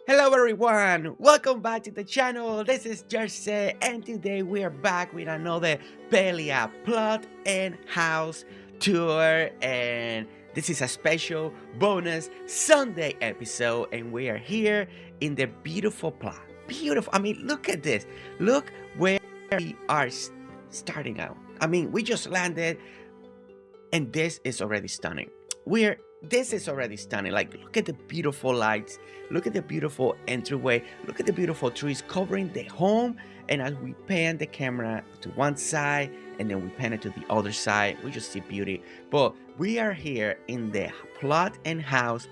Hello everyone, welcome back to the channel. This is Jersey and today we are back with another Palia plot and house tour, and this is a special bonus Sunday episode and we are here in the beautiful plot. Beautiful. I mean, look at this. Look where we are starting out. I mean, we just landed and this is already stunning. We're this is already stunning. Like, look at the beautiful lights, look at the beautiful entryway, look at the beautiful trees covering the home. And as we pan the camera to one side and then we pan it to the other side, we just see beauty. But we are here in the plot and house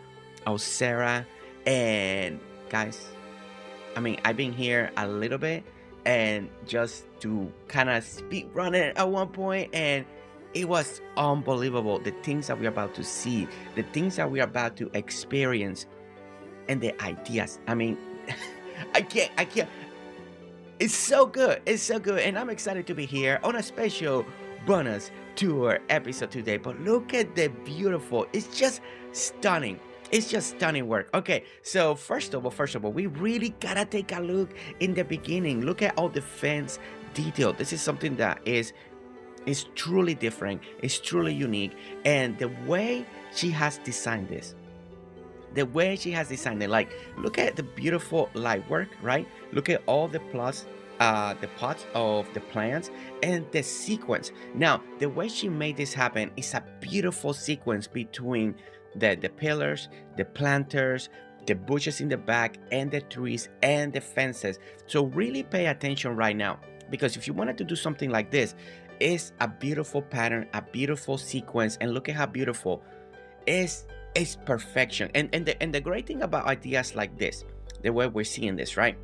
of Sara. And guys, I mean, I've been here a little bit and just to kind of speed run it at one point, and it was unbelievable. The things that we're about to see, the things that we're about to experience, and the ideas. I mean, I can't. It's so good. It's so good. And I'm excited to be here on a special bonus tour episode today. But look at the beautiful, it's just stunning. It's just stunning work. Okay, so first of all, we really gotta take a look in the beginning. Look at all the fence detail. This is something that is truly different. It's truly unique. And the way she has designed this, the way she has designed it, like, look at the beautiful light work, right? Look at all the plots, the pots of the plants and the sequence. Now the way she made this happen is a beautiful sequence between the pillars, the planters, the bushes in the back, and the trees and the fences. So really pay attention right now, because if you wanted to do something like this, it's a beautiful pattern, a beautiful sequence, and look at how beautiful is perfection. And the great thing about ideas like this, the way we're seeing this, right,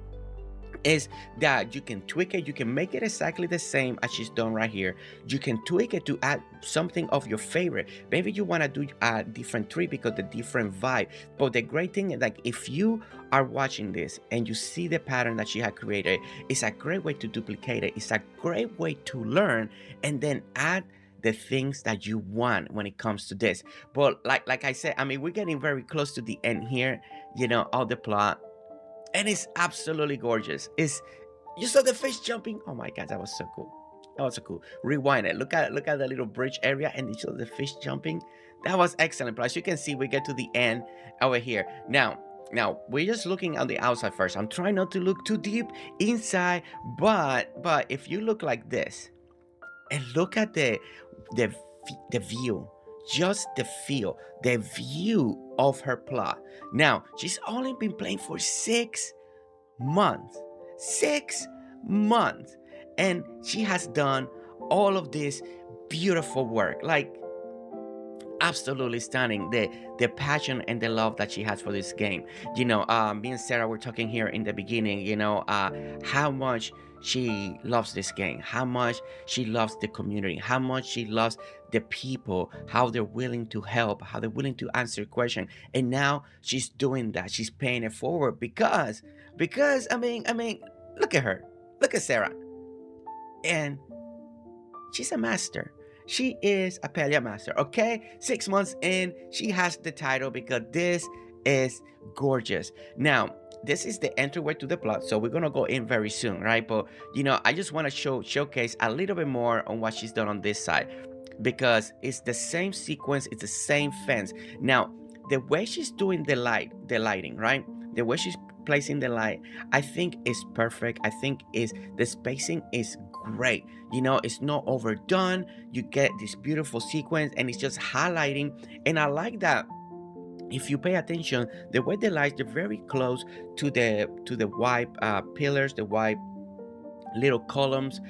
is that you can tweak it, you can make it exactly the same as she's done right here. You can tweak it to add something of your favorite. Maybe you want to do a different tree because the different vibe. But the great thing is, like, if you are watching this and you see the pattern that she had created, it's a great way to duplicate it. It's a great way to learn and then add the things that you want when it comes to this. But like I said, I mean, we're getting very close to the end here, of the plot, and it's absolutely gorgeous. It's You saw the fish jumping. Oh my god, that was so cool. That was so cool. Rewind it. Look at the little bridge area, and you saw the fish jumping. That was excellent. But as you can see, we get to the end over here. Now we're just looking on the outside first. I'm trying not to look too deep inside, but if you look like this and look at the the view, just the feel, the view of her plot. Now she's only been playing for 6 months, 6 months, and she has done all of this beautiful work. Like, absolutely stunning, the passion and the love that she has for this game. Me and Sarah were talking here in the beginning, how much she loves this game, how much she loves the community, how much she loves the people, how they're willing to help, how they're willing to answer questions. And now she's doing that, she's paying it forward because I mean, look at her, look at Sarah, and she's a master. She is a Palia master, okay? 6 months in, she has the title because this is gorgeous. Now, this is the entryway to the plot, so we're gonna go in very soon, right? But I just want to showcase a little bit more on what she's done on this side, because it's the same sequence, it's the same fence. Now, the way she's doing the lighting, right? The way she's placing the light, I think is perfect. I think is the spacing is great. It's not overdone. You get this beautiful sequence and it's just highlighting. And I like that if you pay attention, the way the lights, they're very close to the white pillars, the white little columns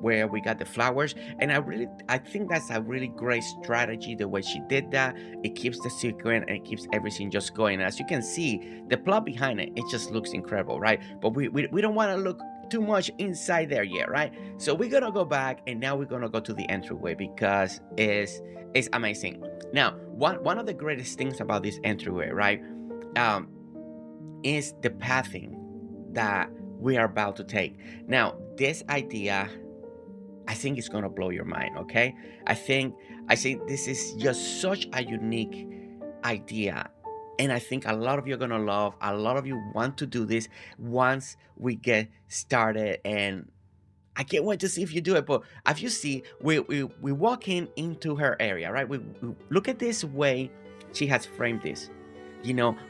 where we got the flowers. And I think that's a really great strategy, the way she did that. It keeps the sequence and it keeps everything just going. As you can see, the plot behind it just looks incredible, right? But we don't want to look too much inside there yet, right? So we're gonna go back and now we're gonna go to the entryway because it's amazing. Now, one of the greatest things about this entryway, right, um is the pathing that we are about to take. Now, this idea, I think it's gonna blow your mind, okay? I think this is just such a unique idea And I think a lot of you are gonna love, a lot of you want to do this once we get started. And I can't wait to see if you do it. But as you see, we walk into her area, right? We look at this way she has framed this,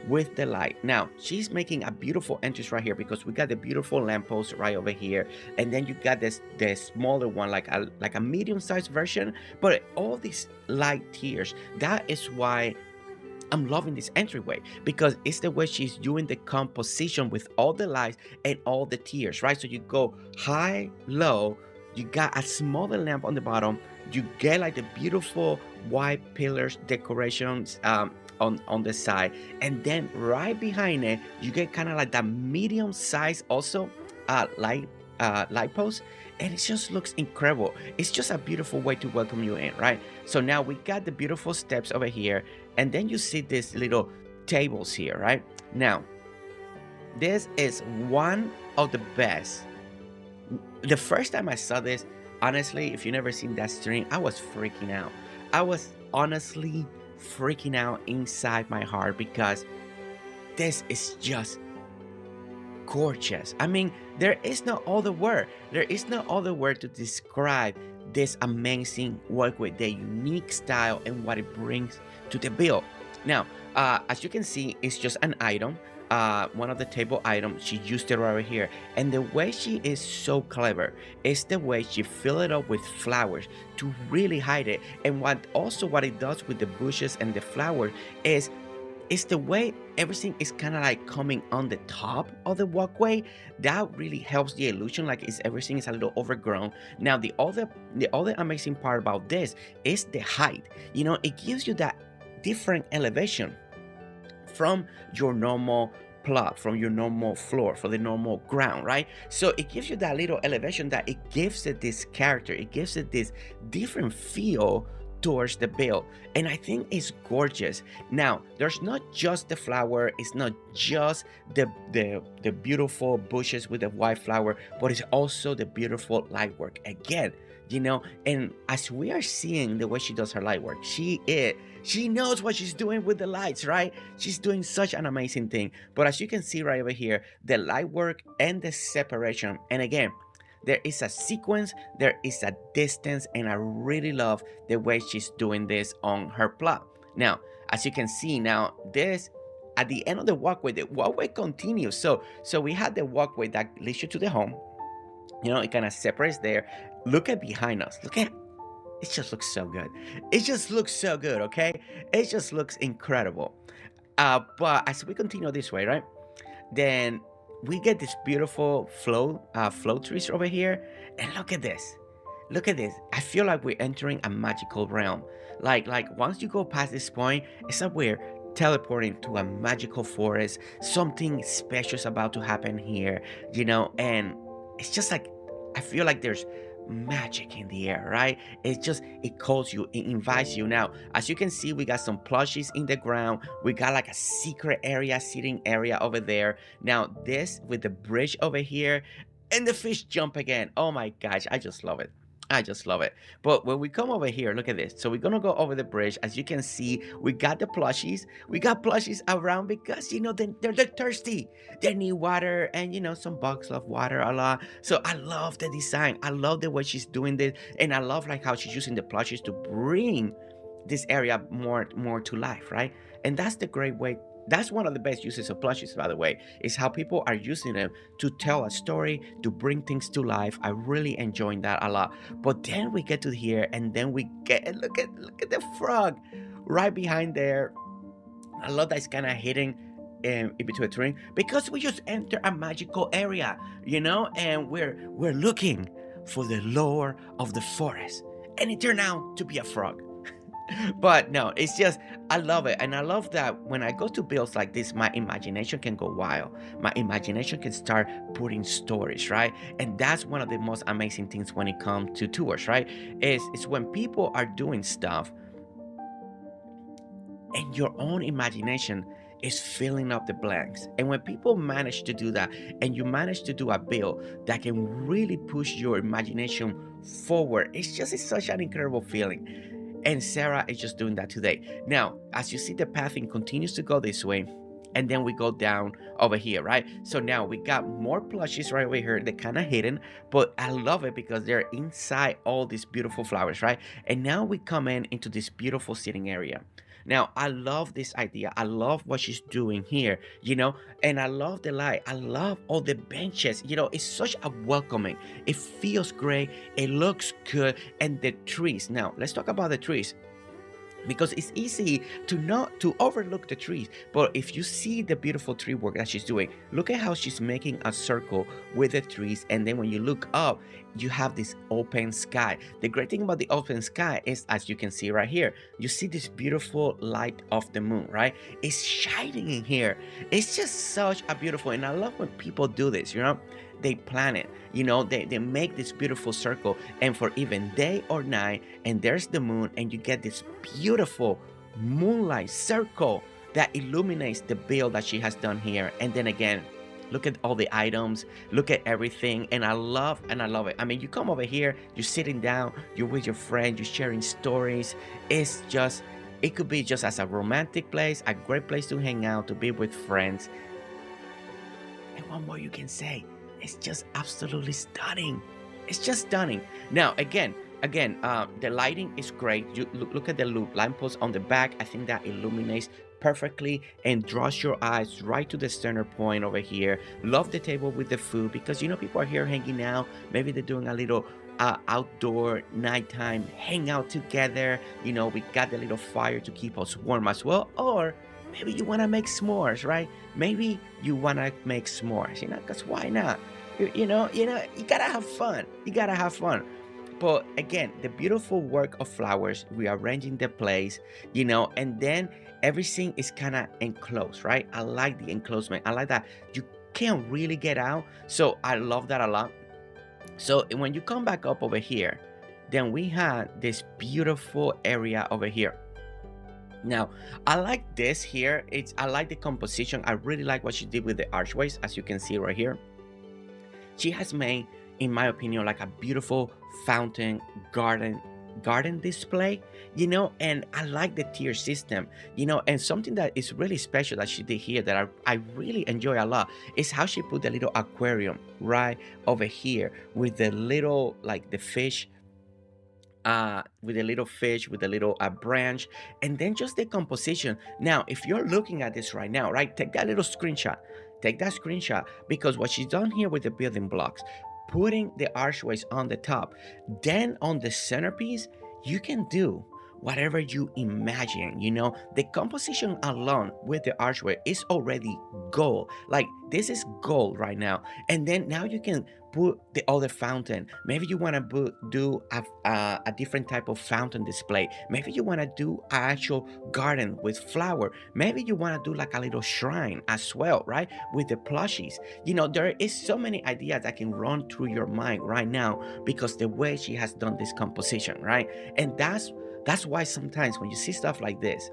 with the light. Now she's making a beautiful entrance right here because we got the beautiful lamppost right over here, and then you got this the smaller one, like a medium-sized version, but all these light tiers. That is why I'm loving this entryway, because it's the way she's doing the composition with all the lights and all the tiers, right? So you go high, low, you got a smaller lamp on the bottom, you get like the beautiful white pillars decorations on the side, and then right behind it, you get kind of like that medium size also light post, and it just looks incredible. It's just a beautiful way to welcome you in, right? So now we got the beautiful steps over here, and then you see these little tables here, right? Now this is one of the best. The first time I saw this, honestly, if you never seen that stream, I was freaking out. I was honestly freaking out inside my heart because this is just gorgeous. I mean, there is no other word. There is no other word to describe this amazing work with the unique style and what it brings to the build. Now, as you can see, it's just an item. One of the table items, she used it right here. And the way she is so clever is the way she fill it up with flowers to really hide it. And what it does with the bushes and the flowers is it's the way everything is kind of like coming on the top of the walkway. That really helps the illusion, like everything is a little overgrown. Now the other amazing part about this is the height. It gives you that different elevation from your normal plot, from your normal floor, for the normal ground, right? So it gives you that little elevation that it gives it this character, it gives it this different feel towards the build, and I think it's gorgeous. Now there's not just the flower, it's not just the beautiful bushes with the white flower, but it's also the beautiful light work again. And as we are seeing the way she does her light work, she knows what she's doing with the lights, right? She's doing such an amazing thing. But as you can see right over here, the light work and the separation, and again, there is a sequence, there is a distance, and I really love the way she's doing this on her plot. Now, as you can see now, this at the end of the walkway continues. So we had the walkway that leads you to the home. It kind of separates there. Look at behind us. Look at it, just looks so good. It just looks so good, okay? It just looks incredible. But as we continue this way, right? Then we get this beautiful flow trees over here, and look at this. Look at this. I feel like we're entering a magical realm. Like once you go past this point, it's like we're teleporting to a magical forest. Something special is about to happen here, and it's just like I feel like there's magic in the air, right? It calls you, it invites you. Now, as you can see, we got some plushies in the ground. We got like a secret area, seating area over there. Now, this with the bridge over here, and the fish jump again. Oh my gosh, I just love it. I just love it. But when we come over here, look at this. So we're gonna go over the bridge. As you can see, we got the plushies. We got plushies around because they're thirsty. They need water, and some bugs love water a lot. So I love the design. I love the way she's doing this, and I love like how she's using the plushies to bring this area more to life, right? And that's the great way. That's one of the best uses of plushies, by the way, is how people are using them to tell a story, to bring things to life. I really enjoy that a lot. But then we get to here, and then we get look at the frog right behind there. I love that it's kind of hidden in between a tree because we just enter a magical area, and we're looking for the lore of the forest, and it turned out to be a frog. But no, it's just I love it, and I love that when I go to builds like this, my imagination can go wild. My imagination can start putting stories, right? And that's one of the most amazing things when it comes to tours, right? Is when people are doing stuff and your own imagination is filling up the blanks. And when people manage to do that, and you manage to do a build that can really push your imagination forward, it's such an incredible feeling. And Sara is just doing that today. Now, as you see, the pathing continues to go this way. And then we go down over here, right? So now we got more plushies right over here. They're kind of hidden, but I love it because they're inside all these beautiful flowers, right? And now we come in into this beautiful sitting area. Now, I love this idea. I love what she's doing here, and I love the light. I love all the benches. It's such a welcoming. It feels great. It looks good. And the trees. Now, let's talk about the trees because it's easy to not to overlook the trees, but if you see the beautiful tree work that she's doing, look at how she's making a circle with the trees, and then when you look up, you have this open sky. The great thing about the open sky is, as you can see right here, you see this beautiful light of the moon, right? It's shining in here. It's just such a beautiful, and I love when people do this, they plan it, they make this beautiful circle, and for even day or night, and there's the moon, and you get this beautiful moonlight circle that illuminates the build that she has done here. And then again, look at all the items, look at everything, and I love it. I mean, you come over here, you're sitting down, you're with your friend, you're sharing stories. It could be just as a romantic place, a great place to hang out, to be with friends. And one more you can say, it's just absolutely stunning. It's just stunning. Now, again, the lighting is great. You look at the lamppost on the back. I think that illuminates perfectly and draws your eyes right to the center point over here. Love the table with the food because people are here hanging out. Maybe they're doing a little outdoor nighttime hangout together. We got the little fire to keep us warm as well. Or maybe you want to make s'mores, right? Maybe you want to make s'mores, because why not? You gotta have fun. You gotta have fun. But again, the beautiful work of flowers, rearranging the place, and then everything is kind of enclosed, right? I like the enclosement. I like that you can't really get out. So I love that a lot. So when you come back up over here, then we had this beautiful area over here. Now, I like this here. I like the composition. I really like what she did with the archways, as you can see right here. She has made, in my opinion, like a beautiful fountain garden display, and I like the tier system, and something that is really special that she did here that I really enjoy a lot is how she put the little aquarium right over here with the little, like the fish, with a little fish, with a little branch, and then just the composition. Now, if you're looking at this right now, right, take that screenshot, because what she's done here with the building blocks, putting the archways on the top, then on the centerpiece, you can do whatever you imagine. The composition alone with the archway is already gold. Like, this is gold right now. And then now you can put the other fountain. Maybe you want to do a different type of fountain display. Maybe you want to do an actual garden with flower. Maybe you want to do like a little shrine as well, right? With the plushies. There is so many ideas that can run through your mind right now because the way she has done this composition, right? And that's why sometimes when you see stuff like this,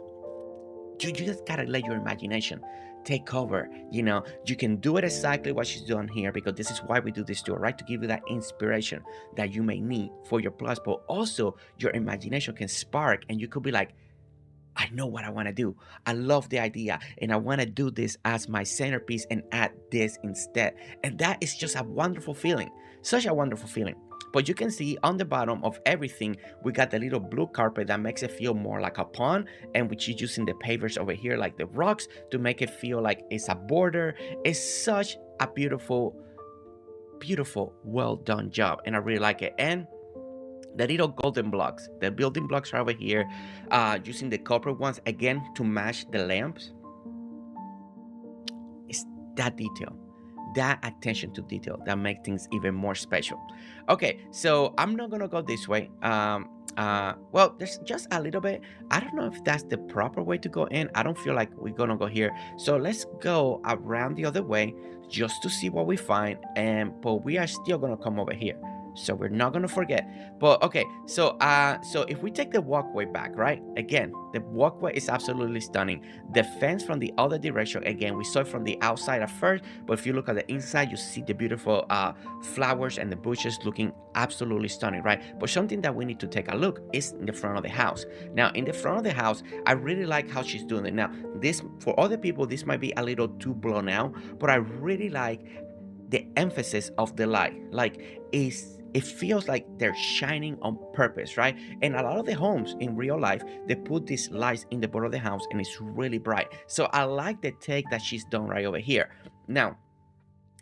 you just gotta let your imagination take over. You can do it exactly what she's doing here, because this is why we do this tour, right? To give you that inspiration that you may need for your plus, but also your imagination can spark and you could be like, I know what I want to do. I love the idea and I want to do this as my centerpiece and add this instead. And that is just a wonderful feeling. Such a wonderful feeling. But you can see on the bottom of everything, we got the little blue carpet that makes it feel more like a pond, and which is using the pavers over here, like the rocks, to make it feel like it's a border. It's such a beautiful, well done job, and I really like it. And the little golden blocks, the building blocks are over here, using the copper ones again to match the lamps. It's that detail, that attention to detail that makes things even more special. Okay, so I'm not gonna go this way. Well, there's just a little bit. I don't know if that's the proper way to go in. I don't feel like we're gonna go here, so let's go around the other way just to see what we find. But we are still gonna come over here. so we're not gonna forget. But okay, so so if we take the walkway back, right, again, the walkway is absolutely stunning. The fence from the other direction, again, we saw it from the outside at first, but if you look at the inside, you see the beautiful flowers and the bushes looking absolutely stunning, right? But something that we need to take a look is in the front of the house. Now in the front of the house, I really like how she's doing it. Now this, for other people, this might be a little too blown out, but I really like the emphasis of the light. Like, is it feels like they're shining on purpose, right? And a lot of the homes in real life, they put these lights in the bottom of the house and it's really bright. So I like the take that she's done right over here. Now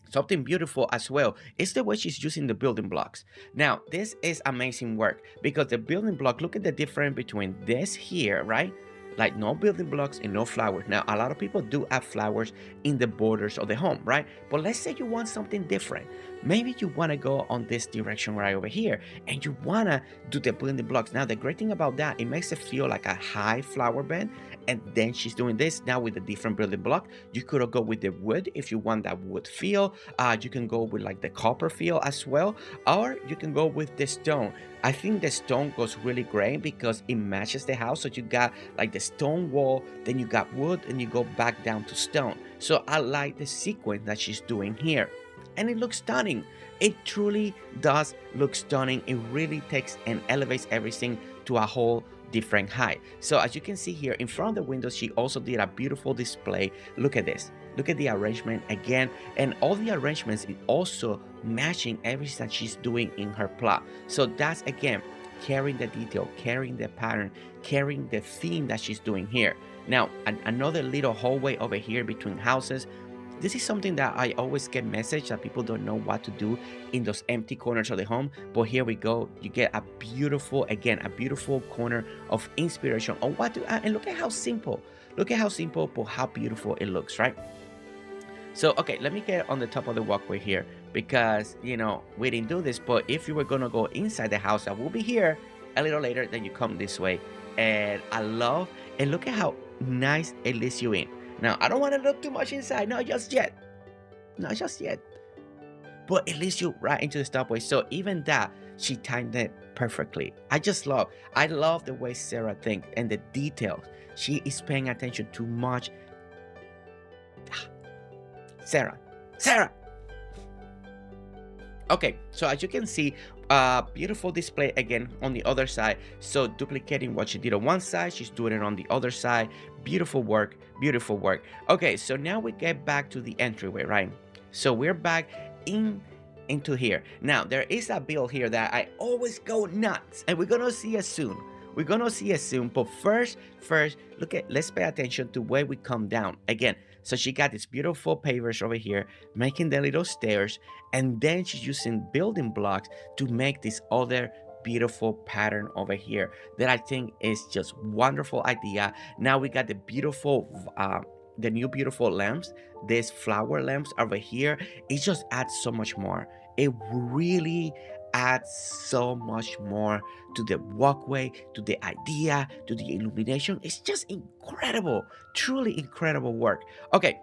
something beautiful as well is the way she's using the building blocks. Now this is amazing work, because the building block, look at the difference between this here, right? Like no building blocks and no flowers. Now a lot of people do add flowers in the borders of the home, right? But let's say you want something different. Maybe you want to go on this direction right over here and you want to do the building blocks. Now the great thing about that, it makes it feel like a high flower bed. And then she's doing this now with a different building block. You could go with the wood if you want that wood feel. You can go with like the copper feel as well, or you can go with the stone. I think the stone goes really great because it matches the house. So you got like the stone wall, then you got wood, and you go back down to stone. So I like the sequence that she's doing here, and it looks stunning. It truly does look stunning. It really takes and elevates everything to a whole different height. So as you can see here in front of the windows, she also did a beautiful display. Look at this, look at the arrangement again, and all the arrangements is also matching everything that she's doing in her plot. So that's again carrying the detail, carrying the pattern, carrying the theme that she's doing here. Now another little hallway over here between houses. This is something that I always get message that people don't know what to do in those empty corners of the home. But here we go. You get a beautiful, again, a beautiful corner of inspiration on what to add. And look at how simple. Look at how simple, but how beautiful it looks, right? So, okay, let me get on the top of the walkway here because, you know, we didn't do this. But if you were going to go inside the house, I will be here a little later. Then you come this way. And I love, and look at how nice it lets you in. Now, I don't want to look too much inside. Not just yet. Not just yet. But it leads you right into the stopway. So even that, she timed it perfectly. I love the way Sara thinks and the details. She is paying attention to much. Sara. Okay, so as you can see, beautiful display again on the other side. So duplicating what she did on one side, she's doing it on the other side. Beautiful work, beautiful work. Okay, so now we get back to the entryway, right? So we're back into here. Now there is a bill here that I always go nuts, and we're gonna see it soon. We're gonna see it soon. But first, let's pay attention to where we come down again. So she got these beautiful pavers over here, making the little stairs, and then she's using building blocks to make this other beautiful pattern over here that I think is just wonderful idea. Now we got the beautiful, the new beautiful lamps, these flower lamps over here. It just adds so much more. It really adds so much more to the walkway, to the idea, to the illumination. It's just incredible, truly incredible work. Okay,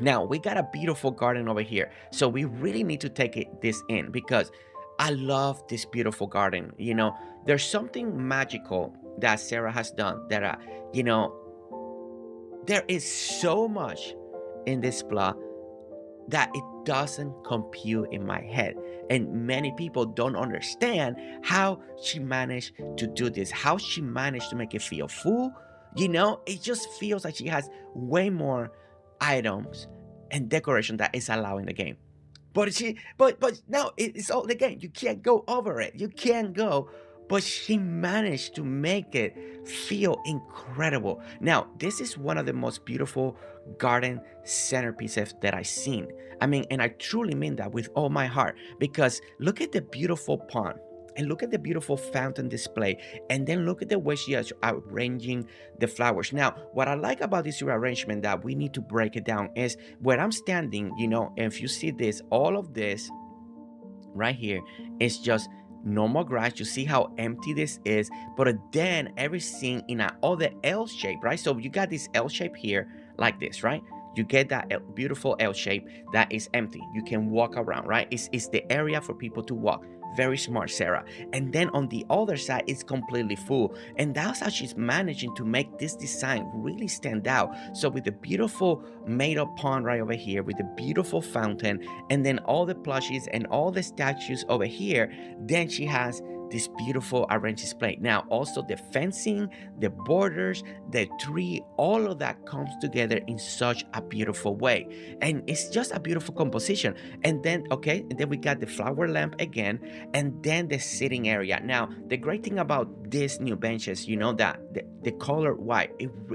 now we got a beautiful garden over here, so we really need to take this in because I love this beautiful garden. You know, there's something magical that Sara has done that you know, there is so much in this plot that it doesn't compute in my head, and many people don't understand how she managed to do this, how she managed to make it feel full. You know, it just feels like she has way more items and decoration that is allowed in the game. But now it's all the game. You can't go over it. You can't go. But she managed to make it feel incredible. Now, this is one of the most beautiful garden centerpieces that I've seen. I mean, and I truly mean that with all my heart, because look at the beautiful pond and look at the beautiful fountain display, and then look at the way she is arranging the flowers. Now, what I like about this rearrangement that we need to break it down is where I'm standing, you know, if you see this, all of this right here is just normal grass. You see how empty this is, but then everything in a other L shape, right? So you got this L shape here like this, right? You get that beautiful L shape that is empty. You can walk around, right? It's the area for people to walk. Very smart, Sara. And then on the other side, it's completely full. And that's how she's managing to make this design really stand out. So with the beautiful made up pond right over here, with the beautiful fountain, and then all the plushies and all the statues over here, then she has this beautiful arranged display. Now, also the fencing, the borders, the tree, all of that comes together in such a beautiful way. And it's just a beautiful composition. And then, okay, and then we got the flower lamp again, and then the sitting area. Now, the great thing about these new benches, you know, that the color white,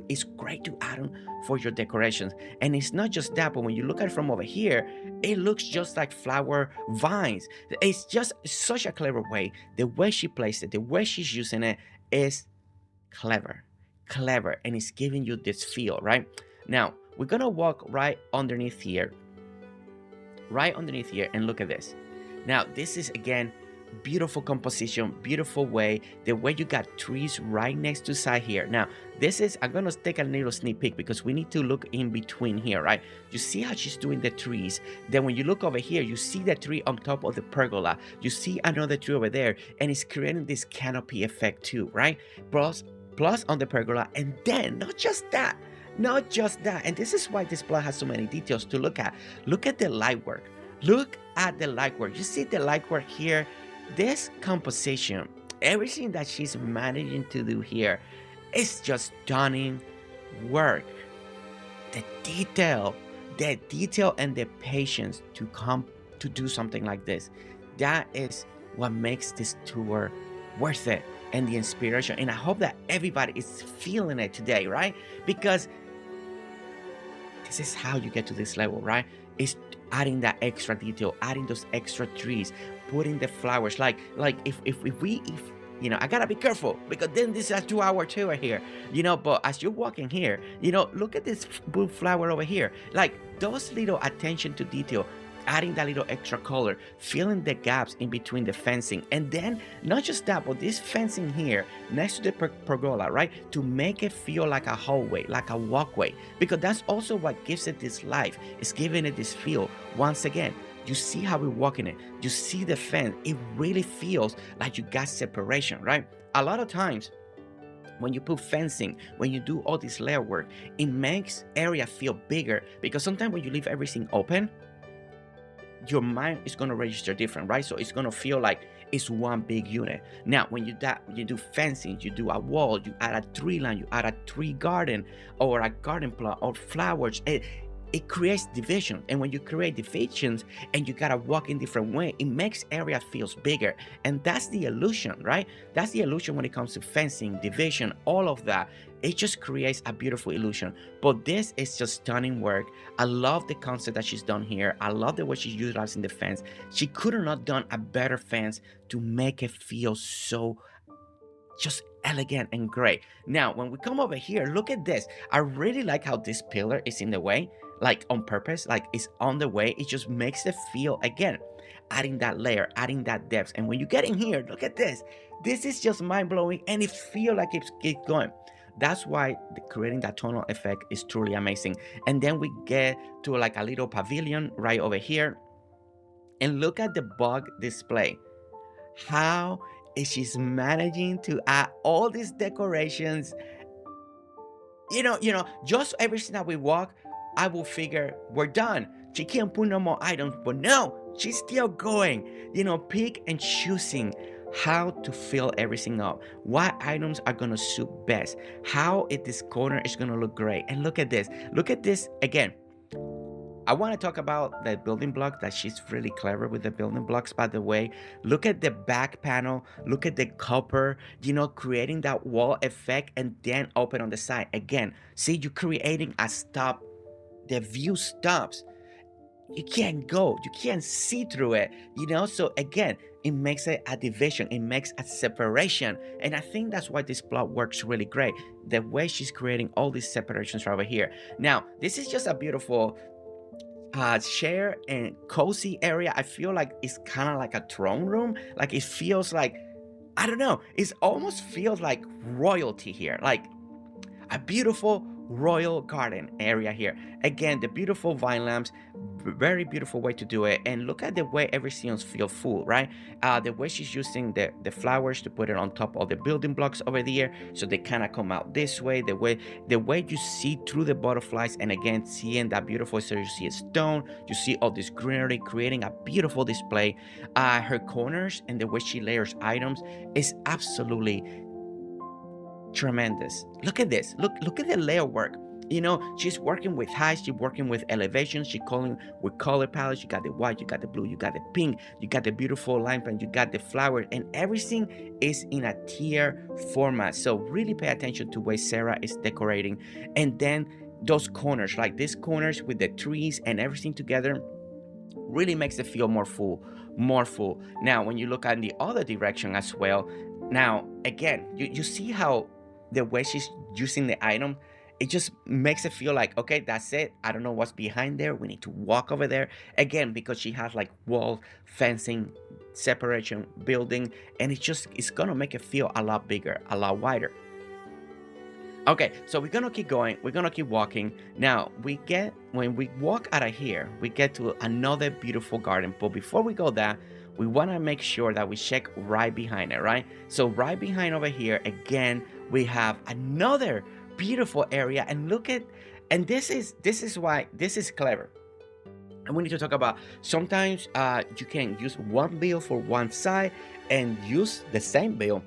it's great to add on for your decorations. And it's not just that, but when you look at it from over here, it looks just like flower vines. It's just such a clever way. The way she placed it, the way she's using it is clever, and it's giving you this feel, right? Now, we're gonna walk right underneath here, and look at this. Now, this is again beautiful composition, beautiful way, the way you got trees right next to side here. Now, this is, I'm gonna take a little sneak peek because we need to look in between here, right? You see how she's doing the trees. Then when you look over here, you see the tree on top of the pergola. You see another tree over there, and it's creating this canopy effect too, right? Plus on the pergola. And then not just that, and this is why this plot has so many details to look at. Look at the light work. Look at the light work. You see the light work here? This composition, everything that she's managing to do here is just stunning work. The detail and the patience to come to do something like this, that is what makes this tour worth it, and the inspiration. And I hope that everybody is feeling it today, right? Because this is how you get to this level, right? It's adding that extra detail, adding those extra trees, putting the flowers. Like if you know, I gotta be careful because then this is a 2-hour tour here, you know. But as you're walking here, you know, look at this blue flower over here. Like those little attention to detail, adding that little extra color, filling the gaps in between the fencing. And then not just that, but this fencing here next to the pergola, right? To make it feel like a hallway, like a walkway, because that's also what gives it this life. It's giving it this feel. Once again, you see how we walk in it. You see the fence. It really feels like you got separation, right? A lot of times, when you put fencing, when you do all this layer work, it makes area feel bigger, because sometimes when you leave everything open, your mind is going to register different, right? So it's going to feel like it's one big unit. Now, when you do fencing, you do a wall, you add a tree line, you add a tree garden or a garden plot or flowers. It creates division. And when you create divisions and you gotta walk in different way, it makes area feels bigger. And that's the illusion, right? That's the illusion when it comes to fencing, division, all of that. It just creates a beautiful illusion. But this is just stunning work. I love the concept that she's done here. I love the way she's utilizing the fence. She could have not done a better fence to make it feel so just elegant and great. Now, when we come over here, look at this. I really like how this pillar is in the way, like on purpose, like it's on the way. It just makes it feel, again, adding that layer, adding that depth. And when you get in here, look at this. This is just mind-blowing, and it feels like it keeps going. That's why creating that tonal effect is truly amazing. And then we get to like a little pavilion right over here. And look at the bug display. How is she's managing to add all these decorations? You know, just every time we walk, I will figure we're done. She can't put no more items, but no, she's still going, you know, pick and choosing how to fill everything up, what items are gonna suit best, how this corner is gonna look great. And look at this again. I want to talk about the building blocks, that she's really clever with the building blocks, by the way. Look at the back panel, look at the copper, you know, creating that wall effect, and then open on the side. Again, see, you're creating a stop. The view stops. You can't go, you can't see through it, you know? So again, it makes it a division, it makes a separation. And I think that's why this plot works really great. The way she's creating all these separations right over here. Now, this is just a beautiful share and cozy area. I feel like it's kind of like a throne room. Like it feels like, I don't know, it almost feels like royalty here. Like a beautiful royal garden area here. Again, the beautiful vine lamps, very beautiful way to do it. And look at the way everything feels full, right? The way she's using the flowers to put it on top of the building blocks over there, so they kind of come out this way. The way you see through the butterflies, and again, seeing that beautiful, so you see a stone, you see all this greenery, creating a beautiful display. Her corners and the way she layers items is absolutely tremendous. Look at this. Look at the layer work. She's working with heights, she's working with elevations, she's calling with color palettes. You got the white, you got the blue, you got the pink, you got the beautiful line paint, you got the flowers, and everything is in a tier format. So really pay attention to where Sara is decorating. And then those corners, like these corners with the trees and everything together, really makes it feel more full, more full. Now, when you look at the other direction as well, now again, you see how the way she's using the item, it just makes it feel like, okay, that's it. I don't know what's behind there. We need to walk over there again, because she has like wall, fencing, separation, building, and it's gonna make it feel a lot bigger, a lot wider. Okay, so we're gonna keep going. We're gonna keep walking. Now when we walk out of here, we get to another beautiful garden. But before we go there, we wanna make sure that we check right behind it, right? So right behind over here, again, we have another beautiful area. And and this is why this is clever. And we need to talk about, sometimes you can use one bill for one side and use the same bill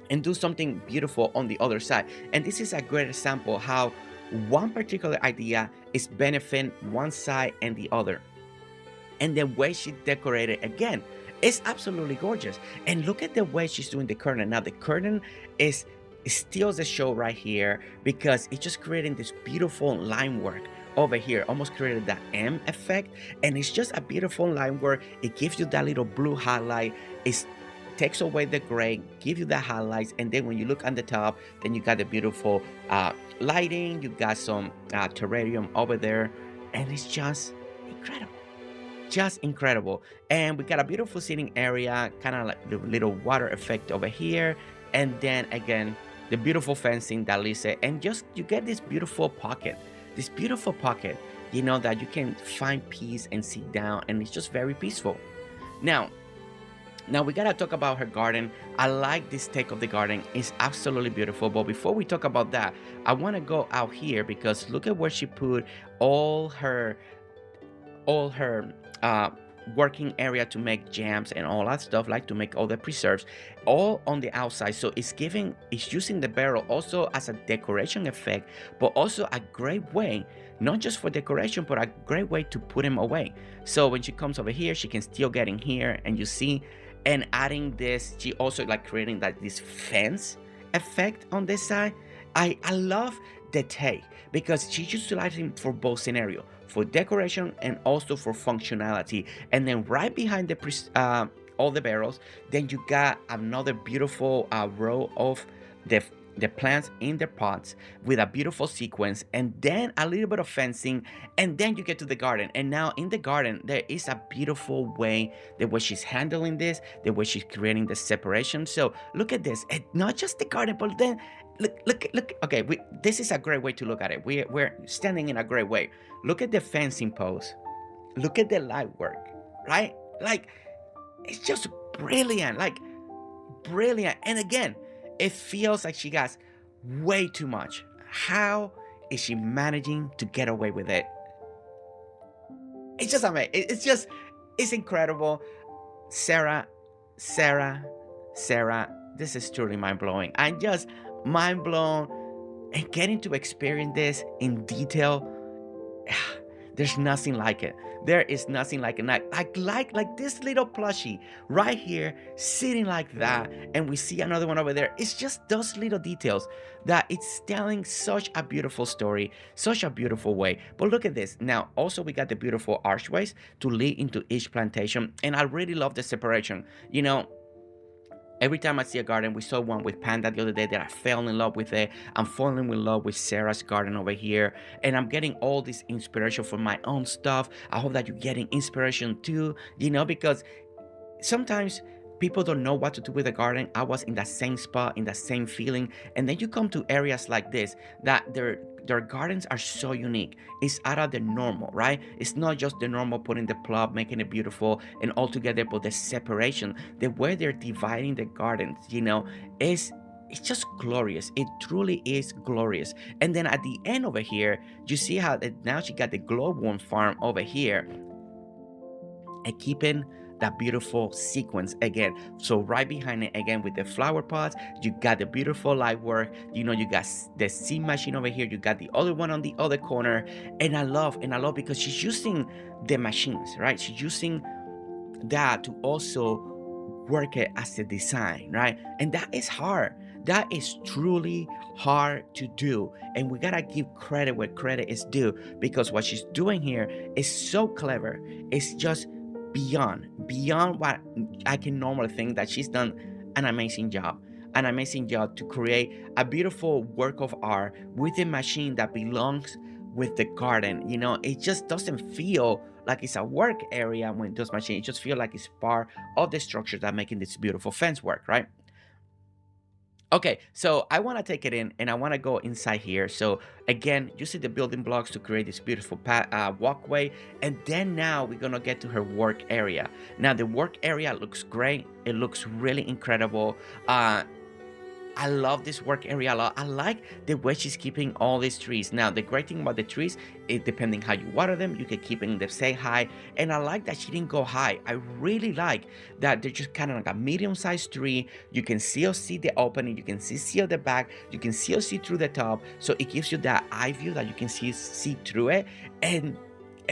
and do something beautiful on the other side. And this is a great example how one particular idea is benefiting one side and the other. And the way she decorated, again, is absolutely gorgeous. And look at the way she's doing the curtain. Now the curtain steals the show right here, because it's just creating this beautiful line work over here, almost created that M effect. And it's just a beautiful line work. It gives you that little blue highlight. It takes away the gray, give you the highlights. And then when you look on the top, then you got the beautiful lighting, you got some terrarium over there, and it's just incredible. Just incredible. And we got a beautiful sitting area, kind of like the little water effect over here. And then again, the beautiful fencing that Lisa, and just you get this beautiful pocket, that you can find peace and sit down, and it's just very peaceful. Now we gotta talk about her garden. I like this take of the garden. It's absolutely beautiful. But before we talk about that, I want to go out here, because look at where she put all her working area to make jams and all that stuff, like to make all the preserves, all on the outside. So it's using the barrel also as a decoration effect, but also a great way, not just for decoration, but a great way to put them away. So when she comes over here, she can still get in here, and you see, and adding this, she also like creating like this fence effect on this side. I love the take, because she's utilizing for both scenario, for decoration and also for functionality. And then right behind all the barrels, then you got another beautiful row of the plants in the pots with a beautiful sequence, and then a little bit of fencing, and then you get to the garden. And now in the garden, there is a beautiful way, the way she's handling this, the way she's creating the separation. So look at this, and not just the garden, but then look. Okay, this is a great way to look at it. We're standing in a great way. Look at the fencing pose. Look at the light work, right? Like, it's just brilliant, like brilliant. And again, it feels like she got way too much. How is she managing to get away with it? It's just amazing. It's incredible. Sara, this is truly mind-blowing. I'm just mind-blown, and getting to experience this in detail, there's nothing like it. There is nothing like it. Like this little plushie right here, sitting like that, and we see another one over there. It's just those little details that it's telling such a beautiful story, such a beautiful way. But look at this. Now, also we got the beautiful archways to lead into each plantation, and I really love the separation. Every time I see a garden, we saw one with Panda the other day that I fell in love with it. I'm falling in love with Sara's garden over here. And I'm getting all this inspiration for my own stuff. I hope that you're getting inspiration too, because sometimes people don't know what to do with the garden. I was in that same spot, in that same feeling. And then you come to areas like this that their gardens are so unique. It's out of the normal, right? It's not just the normal putting the plot, making it beautiful and all together, but the separation, the way they're dividing the gardens, is it's just glorious. It truly is glorious. And then at the end over here, you see how now she got the glowworm farm over here and keeping that beautiful sequence again. So right behind it again with the flower pots, you got the beautiful light work. You got the seam machine over here. You got the other one on the other corner. And I love because she's using the machines, right? She's using that to also work it as a design, right? And that is hard. That is truly hard to do. And we gotta give credit where credit is due, because what she's doing here is so clever. It's just beyond what I can normally think. That she's done an amazing job to create a beautiful work of art with a machine that belongs with the garden. It just doesn't feel like it's a work area when it does machine. It just feels like it's part of the structure that making this beautiful fence work, right? Okay, so I want to take it in and I want to go inside here. So again, you see the building blocks to create this beautiful walkway. And then now we're going to get to her work area. Now the work area looks great. It looks really incredible. I love this work area a lot. I like the way she's keeping all these trees. Now, the great thing about the trees is depending how you water them, you can keep them the same high. And I like that she didn't go high. I really like that they're just kind of like a medium-sized tree. You can still see the opening. You can see the back. You can still see through the top. So it gives you that eye view that you can see through it.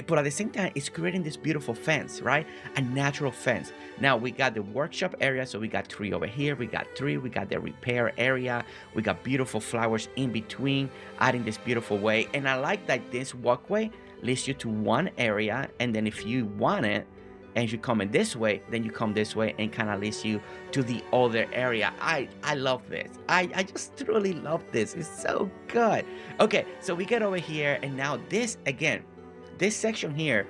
But at the same time, it's creating this beautiful fence, right? A natural fence. Now we got the workshop area. So we got 3 over here. We got the repair area. We got beautiful flowers in between, adding this beautiful way. And I like that this walkway leads you to one area. And then if you want it, and you come in this way, then you come this way and kind of leads you to the other area. I love this. I just truly love this. It's so good. Okay, so we get over here. And now this, again, this section here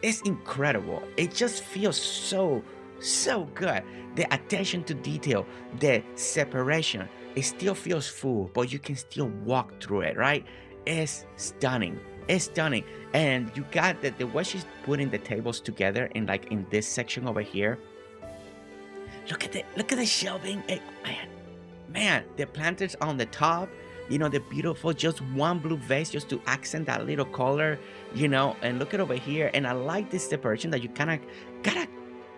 is incredible. It just feels so good. The attention to detail, the separation, it still feels full, but you can still walk through it, right? It's stunning. It's stunning. And you got the way she's putting the tables together in this section over here. Look at the shelving. Man, the planters on the top. The beautiful, just one blue vase just to accent that little color, and look at over here. And I like this separation that you kind of gotta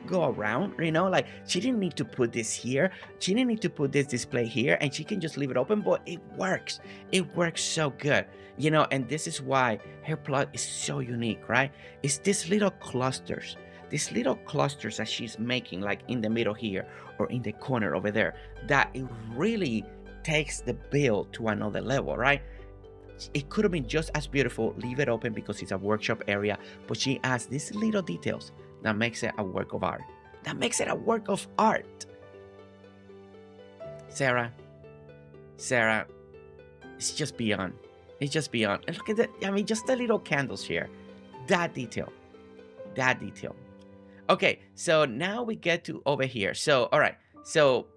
go around, like she didn't need to put this here. She didn't need to put this display here, and she can just leave it open, but it works. It works so good, and this is why her plot is so unique, right? It's these little clusters that she's making, like in the middle here or in the corner over there, that it really takes the build to another level, right? It could have been just as beautiful, leave it open because it's a workshop area, but she adds these little details that makes it a work of art. Sara, it's just beyond. And look at that. I mean, just the little candles here. That detail. Okay, so now we get to over here. So, all right. So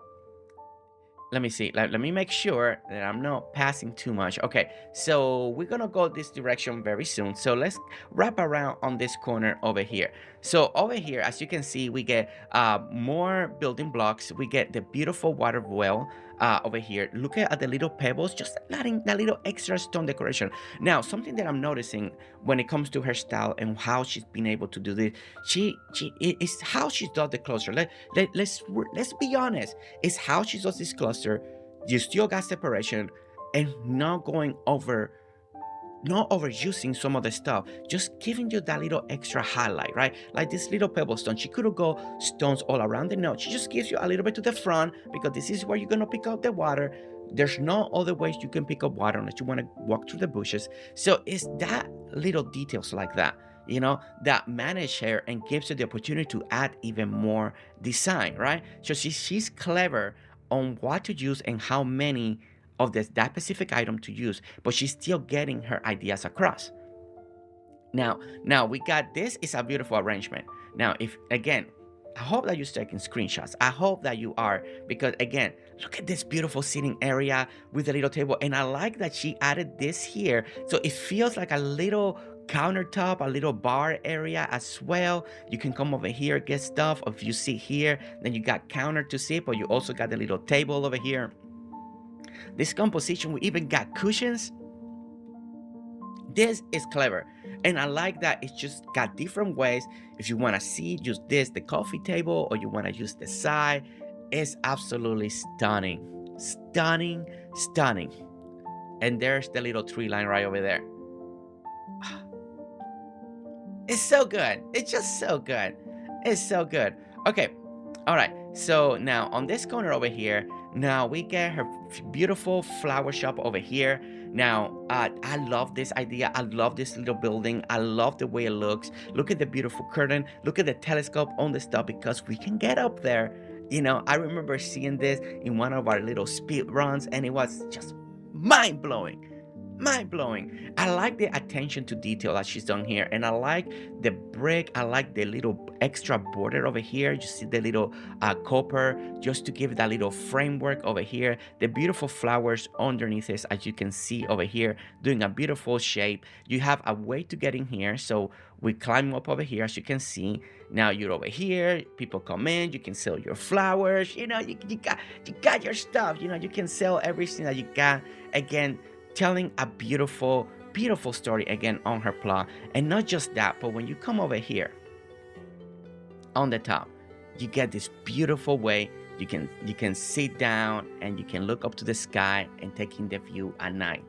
let me see. Let me make sure that I'm not passing too much. Okay, so we're gonna go this direction very soon. So let's wrap around on this corner over here. So over here, as you can see, we get more building blocks. We get the beautiful water well over here. Look at the little pebbles, just adding that little extra stone decoration. Now, something that I'm noticing when it comes to her style and how she's been able to do this, it's how she does the cluster. Let's be honest. It's how she does this cluster. You still got separation and not overusing some of the stuff, just giving you that little extra highlight, right? Like this little pebble stone. She could have go stones all around the note. She just gives you a little bit to the front because this is where you're gonna pick up the water. There's no other ways you can pick up water unless you want to walk through the bushes. So it's that little details like that, that manage her and gives her the opportunity to add even more design, right? So she's clever on what to use and how many of that specific item to use, but she's still getting her ideas across. Now we got this is a beautiful arrangement. Now, if again, I hope that you're taking screenshots. I hope that you are, because again, look at this beautiful sitting area with a little table. And I like that she added this here. So it feels like a little countertop, a little bar area as well. You can come over here, get stuff. If you sit here, then you got counter to sit, but you also got the little table over here. This composition, we even got cushions. This is clever. And I like that it's just got different ways. If you want to see, use this, the coffee table, or you want to use the side. It's absolutely stunning. Stunning, stunning. And there's the little tree line right over there. It's so good. It's just so good. It's so good. Okay. All right. So now on this corner over here, now we get her beautiful flower shop over here. Now, I love this idea. I love this little building. I love the way it looks. Look at the beautiful curtain. Look at the telescope on the stuff, because we can get up there. You know, I remember seeing this in one of our little speed runs, and it was just mind-blowing. Mind-blowing. I like the attention to detail that she's done here, and I like the brick. I like the little extra border over here. You see the little copper, just to give that little framework over here. The beautiful flowers underneath this, as you can see over here, doing a beautiful shape. You have a way to get in here, so we climb up over here, as you can see. Now you're over here, people come in, you can sell your flowers, you know, you got your stuff, you know, you can sell everything that you got. Again, telling a beautiful, beautiful story again on her plot. And not just that, but when you come over here on the top, you get this beautiful way. You can sit down and you can look up to the sky and taking the view at night.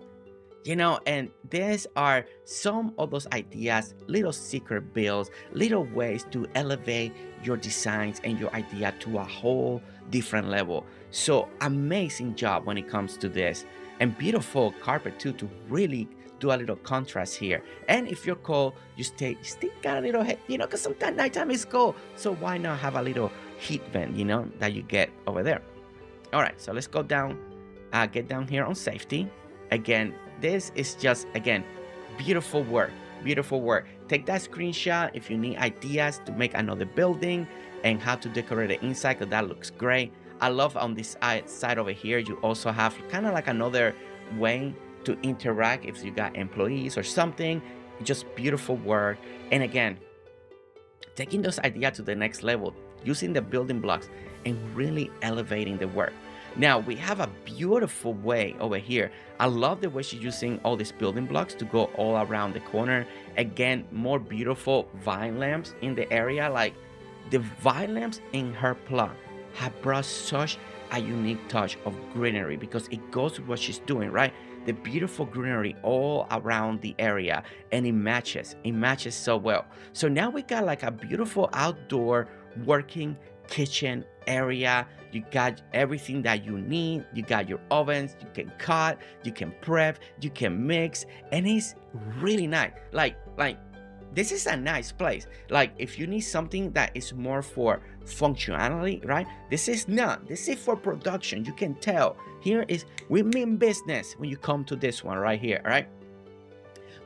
You know, and these are some of those ideas, little secret builds, little ways to elevate your designs and your idea to a whole different level. So amazing job when it comes to this. And beautiful carpet too, to really do a little contrast here. And if you're cold, you still got a little head, you know, because sometimes nighttime is cold. So why not have a little heat vent, you know, that you get over there. All right, so let's go down, get down here on safety. Again, this is just, again, beautiful work, beautiful work. Take that screenshot if you need ideas to make another building and how to decorate the inside, because that looks great. I love on this side over here, you also have kind of like another way to interact if you got employees or something. Just beautiful work. And again, taking those ideas to the next level, using the building blocks and really elevating the work. Now we have a beautiful way over here. I love the way she's using all these building blocks to go all around the corner. Again, more beautiful vine lamps in the area. Like the vine lamps in her plot have brought such a unique touch of greenery, because it goes with what she's doing, right? The beautiful greenery all around the area, and it matches so well. So now we got like a beautiful outdoor working kitchen area. You got everything that you need. You got your ovens, you can cut, you can prep, you can mix, and it's really nice. Like this is a nice place. Like if you need something that is more for functionality, right? This is not. This is for production. You can tell. Here is, we mean business when you come to this one right here, right?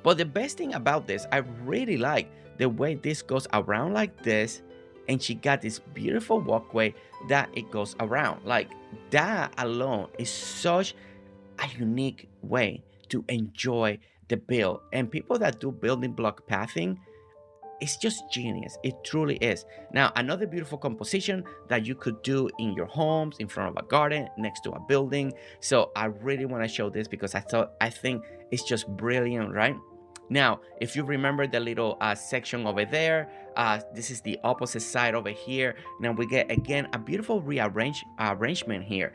But the best thing about this, I really like the way this goes around like this, and she got this beautiful walkway that it goes around. Like that alone is such a unique way to enjoy the build. And people that do building block pathing, it's just genius. It truly is. Now, another beautiful composition that you could do in your homes, in front of a garden, next to a building. So I really want to show this because I think it's just brilliant, right? Now, if you remember the little section over there, this is the opposite side over here. Now we get, again, a beautiful arrangement here.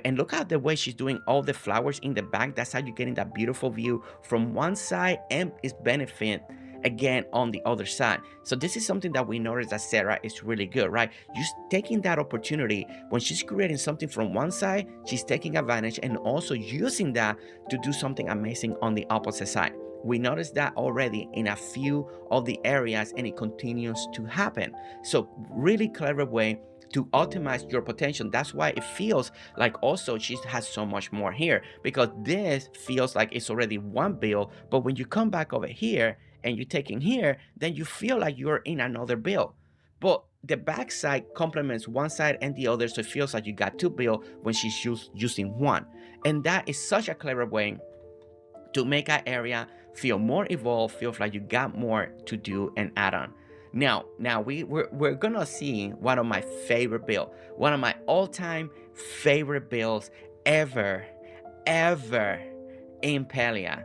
And look at the way she's doing all the flowers in the back. That's how you're getting that beautiful view from one side, and it's benefit again on the other side. So this is something that we noticed that Sara is really good, right? Just taking that opportunity when she's creating something from one side, she's taking advantage and also using that to do something amazing on the opposite side. We noticed that already in a few of the areas, and it continues to happen. So really clever way to optimize your potential. That's why it feels like also she has so much more here, because this feels like it's already one build, but when you come back over here and you're taking here, then you feel like you're in another build. but the back side complements one side and the other, so it feels like you got two bills when she's using one. And that is such a clever way to make an area feel more evolved, feels like you got more to do and add on. Now we're gonna see one of my favorite builds, one of my all-time favorite builds ever, ever in Palia,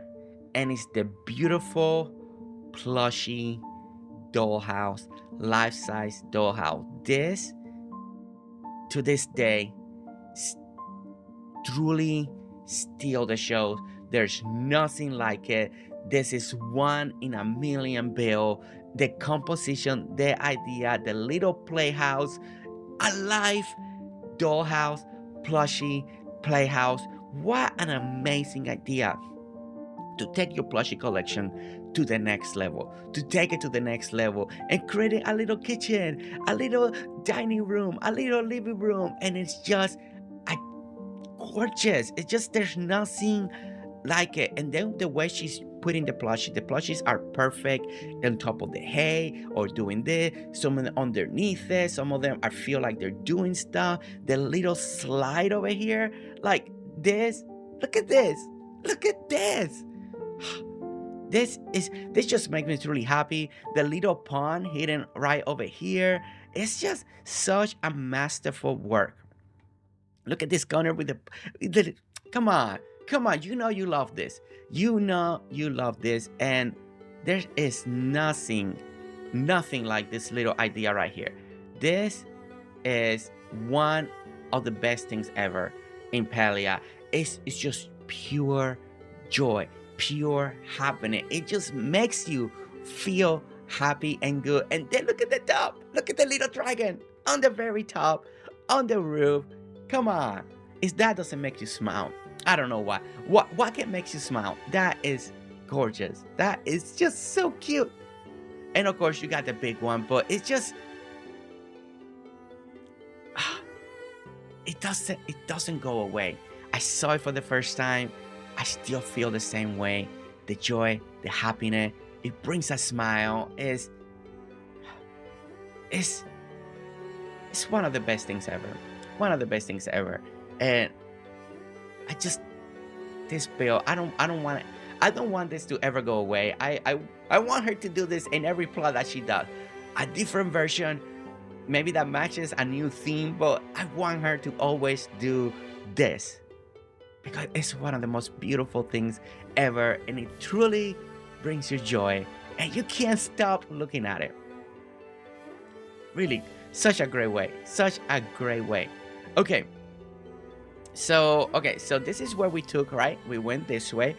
and it's the beautiful Plushie Dollhouse, life-size dollhouse. This, to this day, truly steal the show. There's nothing like it. This is one in a million build. The composition, the idea, the little playhouse, a live dollhouse, plushie playhouse. What an amazing idea to take your plushie collection to the next level, to take it to the next level and create a little kitchen, a little dining room, a little living room, and it's just a gorgeous. It's just, there's nothing like it. And then the way she's putting the plushies are perfect on top of the hay or doing this, some of them underneath it, some of them I feel like they're doing stuff. The little slide over here, like this, look at this, look at this. This just makes me truly happy. The little pond hidden right over here, it's just such a masterful work. Look at this corner with the come on, come on, you know you love this, you know you love this, and there is nothing like this little idea right here. This is one of the best things ever in Palia. It's just pure joy, pure happiness. It just makes you feel happy and good. And then look at the top, look at the little dragon on the very top, on the roof. Come on, if that doesn't make you smile, I don't know why. What can make you smile? That is gorgeous. That is just so cute. And of course you got the big one, but it's just it doesn't go away. I saw it for the first time. I still feel the same way. The joy, the happiness, it brings a smile. It's one of the best things ever. One of the best things ever. And I just, this build, I don't want this to ever go away. I want her to do this in every plot that she does. A different version, maybe that matches a new theme, but I want her to always do this, because it's one of the most beautiful things ever, and it truly brings you joy, and you can't stop looking at it. Really, such a great way. Such a great way. Okay. So this is where we took, right? We went this way.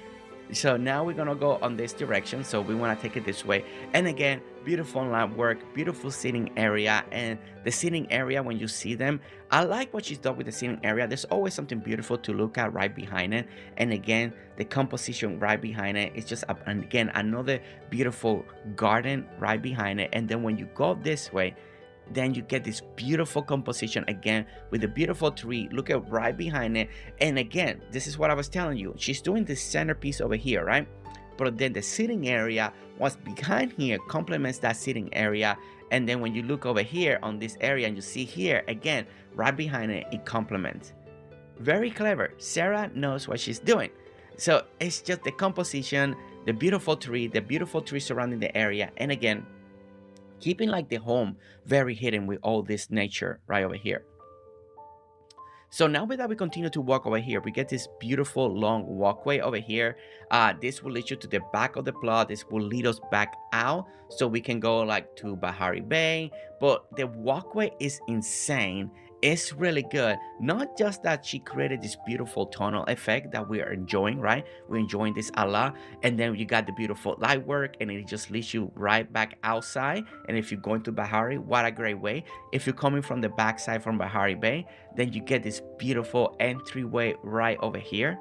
So now we're gonna go on this direction. So we want to take it this way. And again, beautiful lamp work, beautiful sitting area. And the sitting area, when you see them, I like what she's done with the sitting area. There's always something beautiful to look at right behind it. And again, the composition right behind it, it's just, and again, another beautiful garden right behind it. And then when you go this way, then you get this beautiful composition again with a beautiful tree. Look at right behind it. And again, this is what I was telling you. She's doing this centerpiece over here, right? But then the sitting area, what's behind here, complements that sitting area. And then when you look over here on this area and you see here, again, right behind it, it complements. Very clever. Sara knows what she's doing. So it's just the composition, the beautiful tree surrounding the area. And again, keeping like the home very hidden with all this nature right over here. So now with that, we continue to walk over here. We get this beautiful long walkway over here. This will lead you to the back of the plot. This will lead us back out so we can go like to Bahari Bay. But the walkway is insane. It's really good. Not just that she created this beautiful tonal effect that we are enjoying, right? We're enjoying this a lot. And then you got the beautiful light work, and it just leads you right back outside. And if you're going to Bahari, what a great way. If you're coming from the backside from Bahari Bay, then you get this beautiful entryway right over here.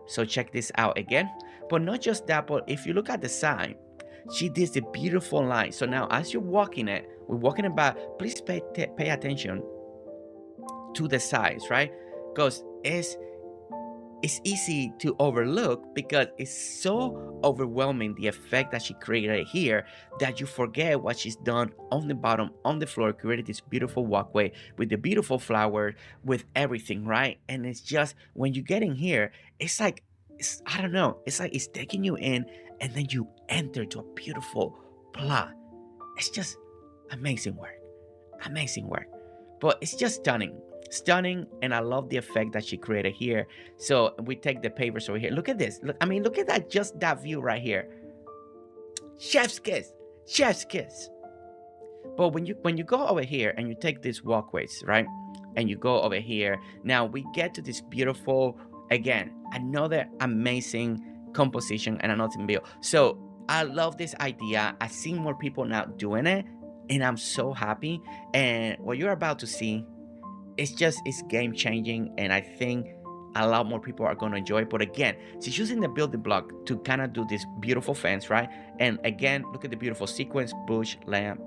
So check this out again. But not just that, but if you look at the side, she did the beautiful line. So now as you're walking it, we're walking about, please pay attention to the sides, right? Because it's easy to overlook because it's so overwhelming, the effect that she created here, that you forget what she's done on the bottom, on the floor, created this beautiful walkway with the beautiful flower, with everything, right? And it's just, when you get in here, it's like, I don't know, it's like it's taking you in, and then you enter to a beautiful plot. It's just amazing work. Amazing work. But it's just stunning. Stunning, and I love the effect that she created here. So we take the papers over here. Look at this. Look, I mean, look at that, just that view right here. Chef's kiss. Chef's kiss. But when you go over here and you take these walkways, right? And you go over here, now we get to this beautiful, again, another amazing composition and another build. So I love this idea. I've seen more people now doing it, and I'm so happy. And what you're about to see, it's game changing, and I think a lot more people are going to enjoy it. But again, she's using the building block to kind of do this beautiful fence, right? And again, look at the beautiful sequence, bush lamp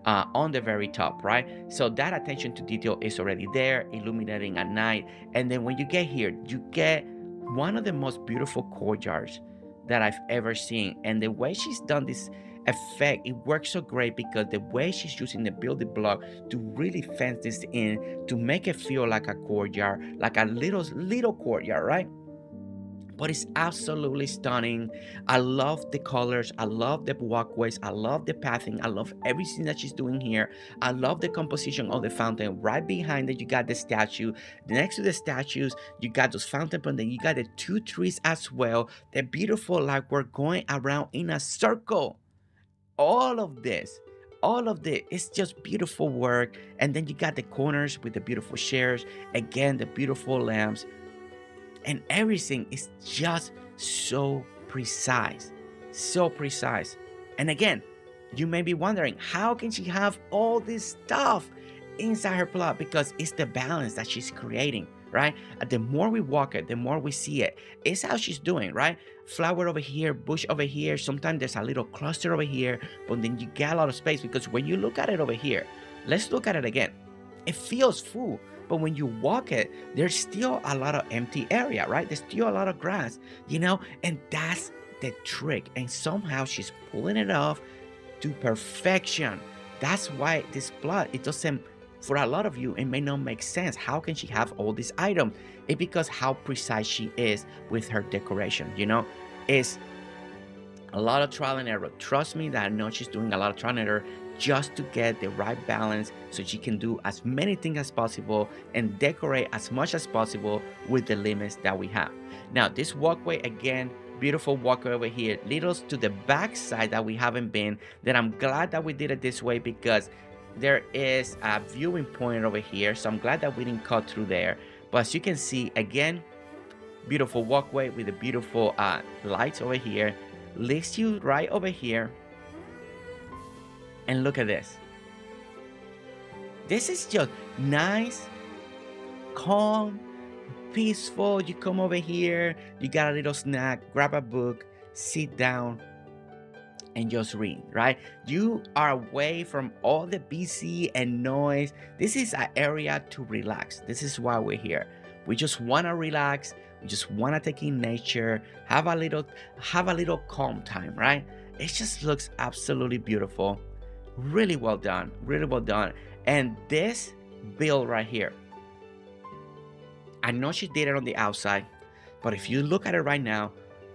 on the very top, right? So that attention to detail is already there, illuminating at night. And then when you get here, you get one of the most beautiful courtyards that I've ever seen. And the way she's done this effect, it works so great because the way she's using the building block to really fence this in, to make it feel like a courtyard, like a little courtyard, right? But it's absolutely stunning. I love the colors, I love the walkways, I love the pathing, I love everything that she's doing here. I love the composition of the fountain. Right behind it, you got the statue. Next to the statues, you got those fountain, but then you got the two trees as well. They're beautiful, like we're going around in a circle. All of this, it's just beautiful work. And then you got the corners with the beautiful chairs, again the beautiful lamps, and everything is just so precise, so precise. And again, you may be wondering, how can she have all this stuff inside her plot? Because it's the balance that she's creating, right? The more we walk it, the more we see it. It's how she's doing, right? Flower over here, bush over here. Sometimes there's a little cluster over here, but then you get a lot of space, because when you look at it over here, let's look at it again. It feels full, but when you walk it, there's still a lot of empty area, right? There's still a lot of grass, and that's the trick. And somehow she's pulling it off to perfection. That's why this plot, it doesn't, for a lot of you, it may not make sense. How can she have all these items? It's because how precise she is with her decoration, It's a lot of trial and error. Trust me that I know she's doing a lot of trial and error just to get the right balance, so she can do as many things as possible and decorate as much as possible with the limits that we have. Now, this walkway, again, beautiful walkway over here, leads us to the back side that we haven't been. That I'm glad that we did it this way, because there is a viewing point over here, so I'm glad that we didn't cut through there. But as you can see, again, beautiful walkway with the beautiful lights over here, leads you right over here. And look at this. This is just nice, calm, peaceful. You come over here, you got a little snack, grab a book, sit down, and just read, right? You are away from all the busy and noise. This is an area to relax. This is why we're here. We just want to relax. We just want to take in nature, have a little calm time, right? It just looks absolutely beautiful. Really well done, really well done. And this build right here, I know she did it on the outside, but if you look at it right now,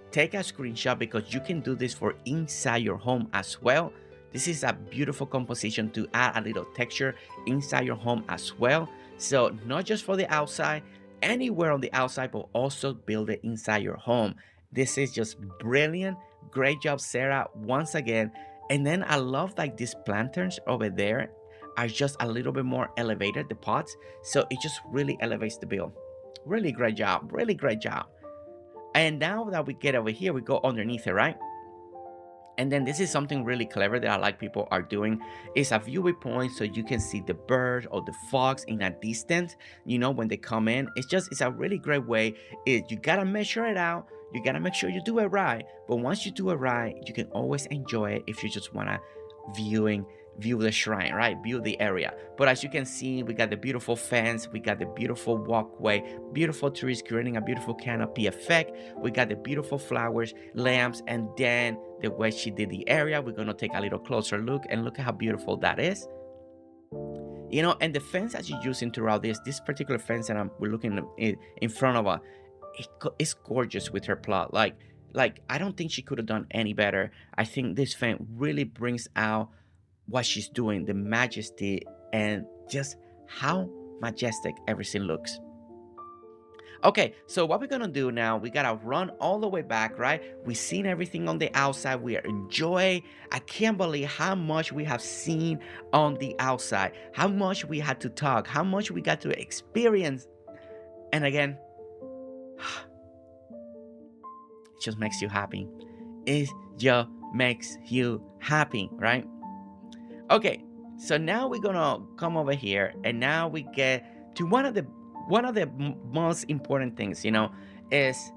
take a screenshot, because you can do this for inside your home as well. This is a beautiful composition to add a little texture inside your home as well. So not just for the outside, anywhere on the outside, but also build it inside your home. This is just brilliant. Great job, Sara, once again. And then I love, like, these plantains over there are just a little bit more elevated, the pots, so it just really elevates the build. Really great job, really great job. And now that we get over here, we go underneath it, right? And then this is something really clever that I like people are doing. It's a viewing point, so you can see the bird or the fox in a distance, when they come in. It's a really great way. You gotta measure it out. You gotta make sure you do it right. But once you do it right, you can always enjoy it if you just wanna viewing view the shrine, right? View the area. But as you can see, we got the beautiful fence, we got the beautiful walkway, beautiful trees creating a beautiful canopy effect. We got the beautiful flowers, lamps, and then the way she did the area. We're gonna take a little closer look and look at how beautiful that is. You know, and the fence that you're using throughout this particular fence that we're looking in front of her, it's gorgeous with her plot. Like I don't think she could have done any better. I think this fence really brings out what she's doing, the majesty, and just how majestic everything looks. Okay, so what we're gonna do now, we gotta run all the way back, right? We've seen everything on the outside. We are enjoying. I can't believe how much we have seen on the outside, how much we had to talk, how much we got to experience. And again, it just makes you happy. It just makes you happy, right? Okay, so now we're gonna come over here, and now we get to one of the most important things, you know, is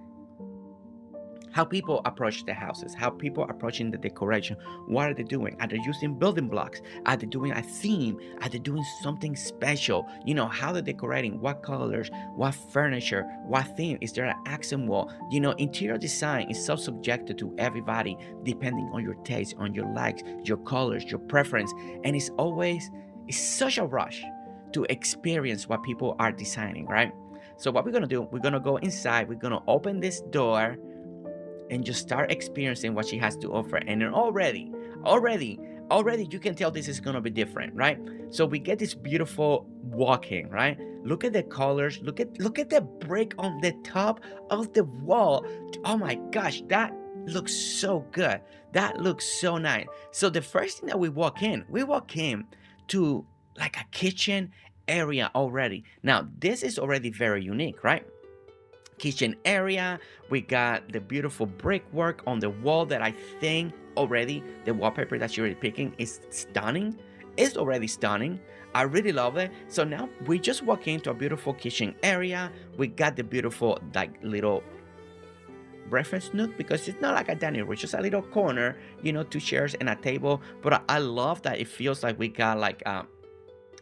how people approach the houses, how people approaching the decoration. What are they doing? Are they using building blocks? Are they doing a theme? Are they doing something special? You know, how they're decorating, what colors, what furniture, what theme. Is there an accent wall? You know, interior design is so subjective to everybody depending on your taste, on your likes, your colors, your preference. And it's such a rush to experience what people are designing, right? So what we're gonna do, we're gonna go inside, we're gonna open this door and just start experiencing what she has to offer. And then already you can tell this is gonna be different, right? So we get this beautiful walk-in, right? Look at the colors, look at the brick on the top of the wall. Oh my gosh, that looks so good. That looks so nice. So the first thing that we walk in to like a kitchen area already. Now, this is already very unique, right? Kitchen area, we got the beautiful brickwork on the wall that I think already, the wallpaper that you're already picking is stunning. It's already stunning. I really love it. So now we just walk into a beautiful kitchen area. We got the beautiful like little breakfast nook, because it's not like a dining room, it's just a little corner, you know, 2 chairs and a table. But I love that it feels like we got like a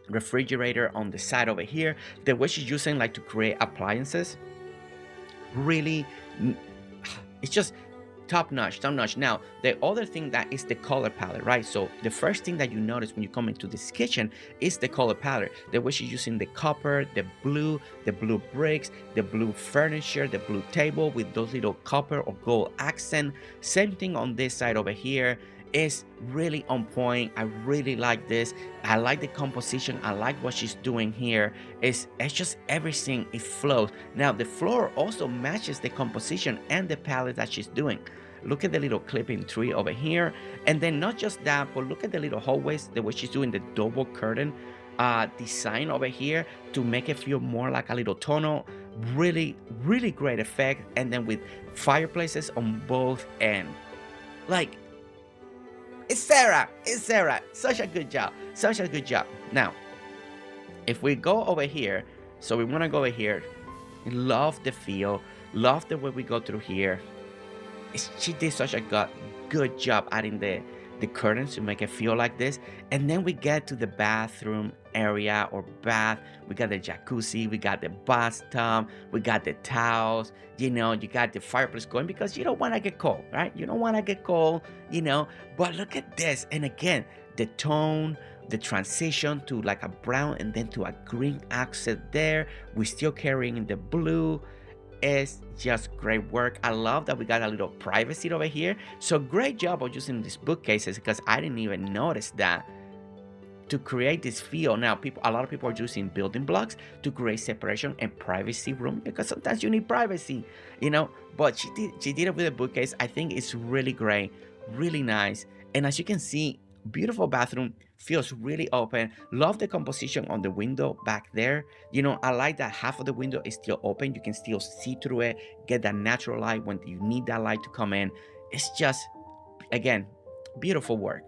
refrigerator on the side over here. The way she's using like to create appliances, really, it's just top notch. Now the other thing that is the color palette, right? So the first thing that you notice when you come into this kitchen is the color palette. The way she's using the copper, the blue bricks, the blue furniture, the blue table with those little copper or gold accent. Same thing on this side over here. Is really on point. I really like this. I like the composition. I like what she's doing here. It's just everything, it flows. Now the floor also matches the composition and the palette that she's doing. Look at the little clipping tree over here. And then not just that, but look at the little hallways, the way she's doing the double curtain design over here to make it feel more like a little tunnel. Really great effect. And then with fireplaces on both ends. Like, it's Sara. Such a good job. Now, if we go over here, so we want to go over here. Love the feel. Love the way we go through here. She did such a good job adding the curtains to make it feel like this. And then we get to the bathroom area or bath. We got the jacuzzi, we got the bathtub, we got the towels, you know, you got the fireplace going because you don't want to get cold, right? You don't want to get cold, you know. But look at this. And again, the tone, the transition to like a brown and then to a green accent there. We're still carrying the blue. Is just great work. I love that we got a little privacy over here. So great job of using these bookcases, because I didn't even notice that, to create this feel. Now a lot of people are using building blocks to create separation and privacy room, because sometimes you need privacy, you know. But she did it with a bookcase. I think it's really great, really nice. And as you can see, beautiful bathroom, feels really open. Love the composition on the window back there. You know, I like that half of the window is still open. You can still see through it, get that natural light when you need that light to come in. It's just, again, beautiful work.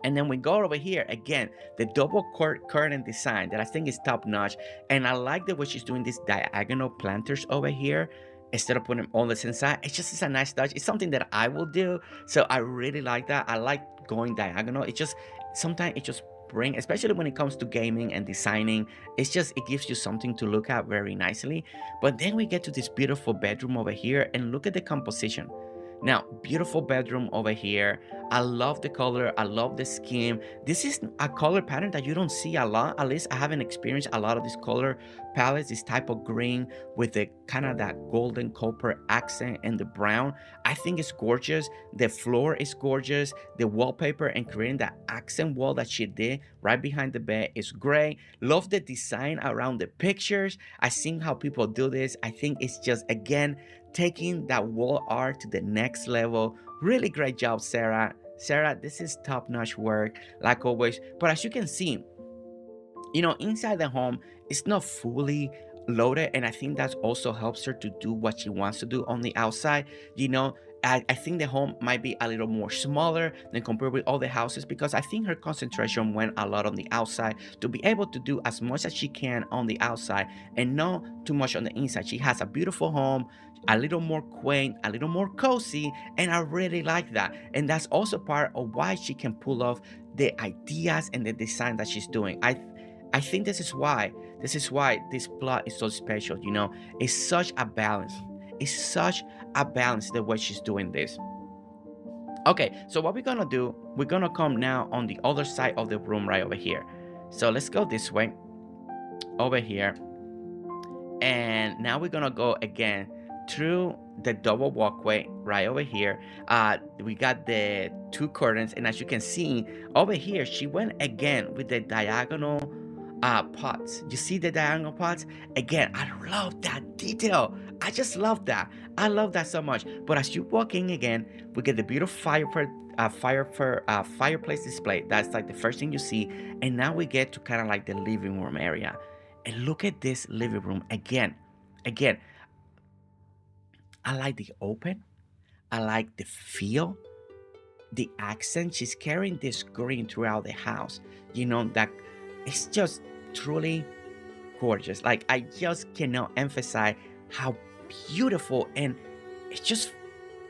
And then we go over here again, the double curtain design that I think is top notch. And I like the way she's doing these diagonal planters over here. Instead of putting them on the inside, it's a nice touch. It's something that I will do. So I really like that. I like going diagonal. It just sometimes it just bring, especially when it comes to gaming and designing, it's just it gives you something to look at very nicely. But then we get to this beautiful bedroom over here, and look at the composition. Now, beautiful bedroom over here. I love the color. I love the scheme. This is a color pattern that you don't see a lot. At least I haven't experienced a lot of this color palettes, this type of green with the kind of that golden copper accent and the brown. I think it's gorgeous. The floor is gorgeous. The wallpaper and creating that accent wall that she did right behind the bed is great. Love the design around the pictures. I seen how people do this. I think it's just, again, taking that wall art to the next level. Really great job, Sara. Sara, this is top-notch work, like always. But as you can see, inside the home, it's not fully loaded, and I think that also helps her to do what she wants to do on the outside. I think the home might be a little more smaller than compared with all the houses, because I think her concentration went a lot on the outside to be able to do as much as she can on the outside and not too much on the inside. She has a beautiful home, a little more quaint, a little more cozy, and I really like that. And that's also part of why she can pull off the ideas and the design that she's doing. I think this is why this plot is so special. It's such a balance. It's such a balance the way she's doing this. Okay, so what we're gonna do, we're gonna come now on the other side of the room right over here. So let's go this way over here, and now we're gonna go again through the double walkway right over here. We got the two curtains, and as you can see over here, she went again with the diagonal pots. You see the diagonal pots again. I love that detail. I just love that. I love that so much. But as you walk in again, we get the beautiful fireplace display. That's like the first thing you see. And now we get to kind of like the living room area. And look at this living room again. I like the open. I like the feel, the accent. She's carrying this green throughout the house. That it's just truly gorgeous. Like, I just cannot emphasize how beautiful, and it's just,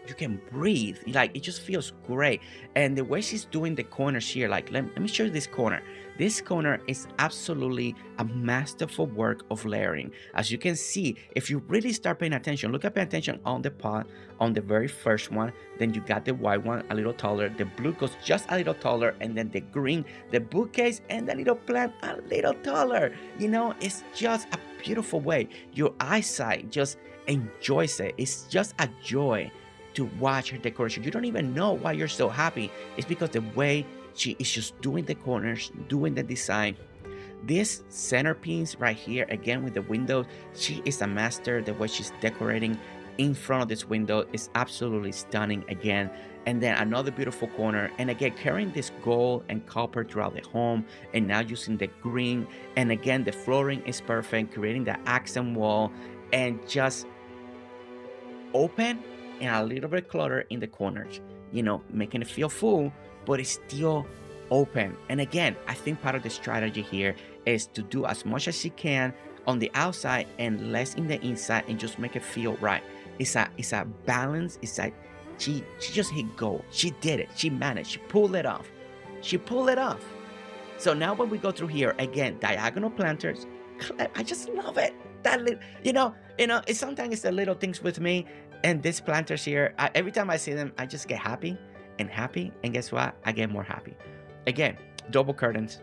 you can breathe. Like, it just feels great. And the way she's doing the corners here, like, let me show you this corner. This corner is absolutely a masterful work of layering. As you can see, if you really start paying attention, pay attention on the pot, on the very first one. Then you got the white one a little taller, the blue goes just a little taller, and then the green, the bookcase, and the little plant a little taller. It's just a beautiful way. Your eyesight just enjoys it. It's just a joy to watch her decoration. You don't even know why you're so happy. It's because the way she is just doing the corners, doing the design. This centerpiece right here, again with the window, she is a master. The way she's decorating in front of this window is absolutely stunning again. And then another beautiful corner, and again carrying this gold and copper throughout the home, and now using the green. And again, the flooring is perfect, creating the accent wall, and just open and a little bit clutter in the corners, making it feel full, but it's still open. And again, I think part of the strategy here is to do as much as she can on the outside and less in the inside, and just make it feel right. It's a balance. It's like she just hit gold. She did it. She managed. She pulled it off. So now when we go through here again, diagonal planters, I just love it. That it's sometimes it's the little things with me. And these planters here, every time I see them, I just get happy. And guess what? I get more happy. Again, double curtains.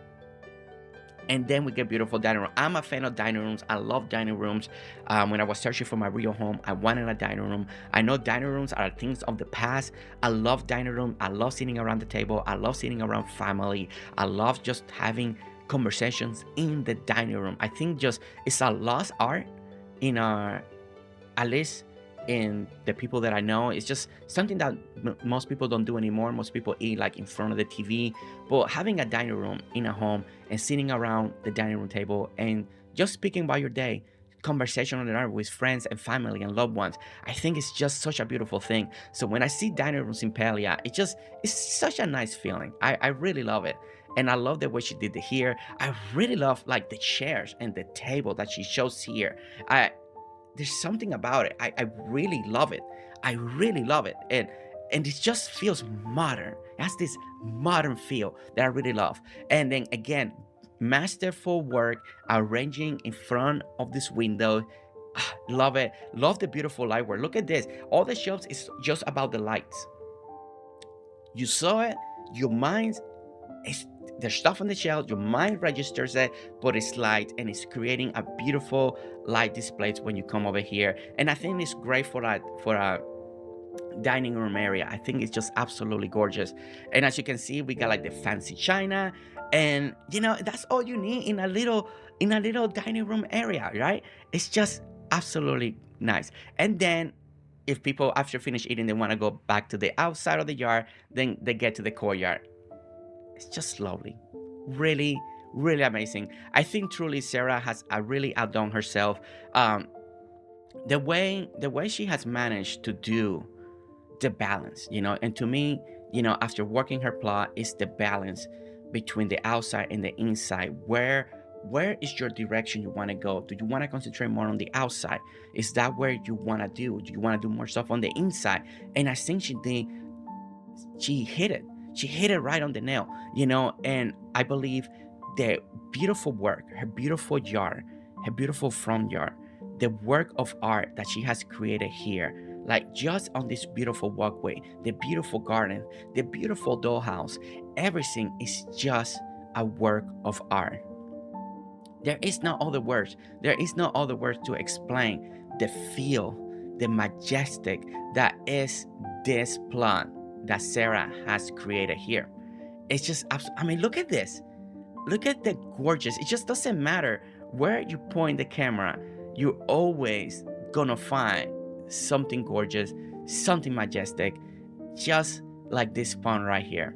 And then we get beautiful dining room. I'm a fan of dining rooms. I love dining rooms. When I was searching for my real home, I wanted a dining room. I know dining rooms are things of the past. I love dining room. I love sitting around the table. I love sitting around family. I love just having conversations in the dining room. I think just it's a lost art in our, at least in the people that I know. It's just something that most people don't do anymore. Most people eat like in front of the TV, but having a dining room in a home and sitting around the dining room table and just speaking about your day, conversation on the night with friends and family and loved ones, I think it's just such a beautiful thing. So when I see dining rooms in Palia, it's such a nice feeling. I really love it. And I love the way she did it here. I really love like the chairs and the table that she shows here. There's something about it. I really love it. And and it just feels modern. It has this modern feel that I really love. And then again, masterful work arranging in front of this window. Love it. Love the beautiful light work. Look at this. All the shelves is just about the lights. You saw it. Your mind is there's stuff on the shelf. Your mind registers it, but it's light and it's creating a beautiful light displays when you come over here. And I think it's great for a dining room area. I think it's just absolutely gorgeous. And as you can see, we got like the fancy china, and that's all you need in a little dining room area, right? It's just absolutely nice. And then if people after finish eating they want to go back to the outside of the yard, then they get to the courtyard. It's just lovely. Really, really amazing. I think truly Sara has really outdone herself. The way she has managed to do the balance, and to me, after working her plot, is the balance between the outside and the inside. Where is your direction you want to go? Do you want to concentrate more on the outside? Is that where you want to do? Do you want to do more stuff on the inside? And I think she hit it. She hit it right on the nail, and I believe the beautiful work, her beautiful yard, her beautiful front yard, the work of art that she has created here, like just on this beautiful walkway, the beautiful garden, the beautiful dollhouse, everything is just a work of art. There is no other words. There is no other words to explain the feel, the majestic that is this plot that Sara has created here. It's just, look at this. Look at the gorgeous. It just doesn't matter where you point the camera. You're always gonna find something gorgeous, something majestic, just like this pond right here.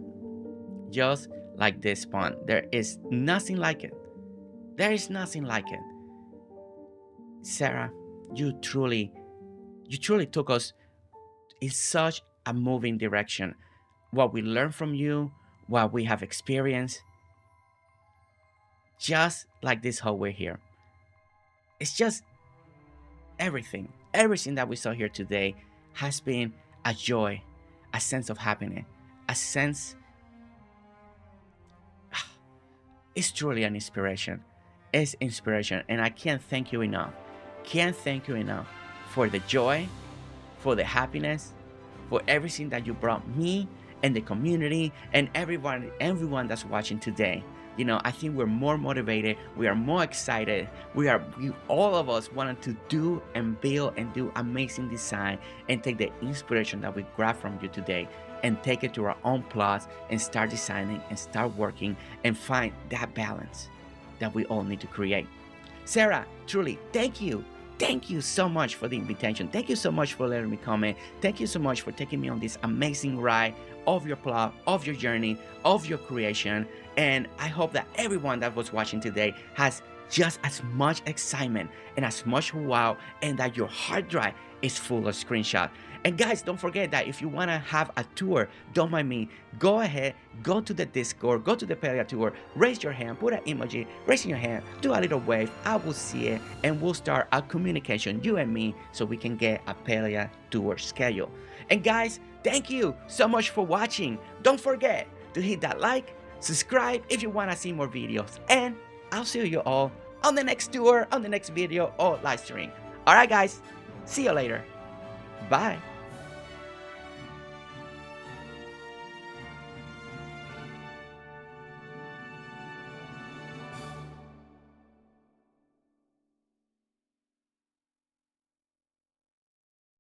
Just like this pond. There is nothing like it. There is nothing like it. Sara, you truly took us in such a moving direction. What we learned from you, what we have experienced, just like this hallway here. It's just everything that we saw here today has been a joy, a sense of happiness, a sense. It's truly an inspiration. It's inspiration, and I can't thank you enough. Can't thank you enough for the joy, for the happiness, for everything that you brought me and the community and everyone that's watching today. I think we're more motivated. We are more excited. All of us wanted to do and build and do amazing design and take the inspiration that we grabbed from you today and take it to our own plots and start designing and start working and find that balance that we all need to create. Sara, truly, thank you. Thank you so much for the invitation. Thank you so much for letting me come in. Thank you so much for taking me on this amazing ride of your plot, of your journey, of your creation. And I hope that everyone that was watching today has just as much excitement and as much wow, and that your hard drive is full of screenshots. And guys, don't forget that if you want to have a tour, don't mind me, go ahead, go to the Discord, go to the Palia tour, raise your hand, put an emoji, raising your hand, do a little wave, I will see it, and we'll start a communication, you and me, so we can get a Palia tour schedule. And guys, thank you so much for watching. Don't forget to hit that like, subscribe if you want to see more videos, and I'll see you all on the next tour, on the next video or live stream. Alright guys, see you later. Bye.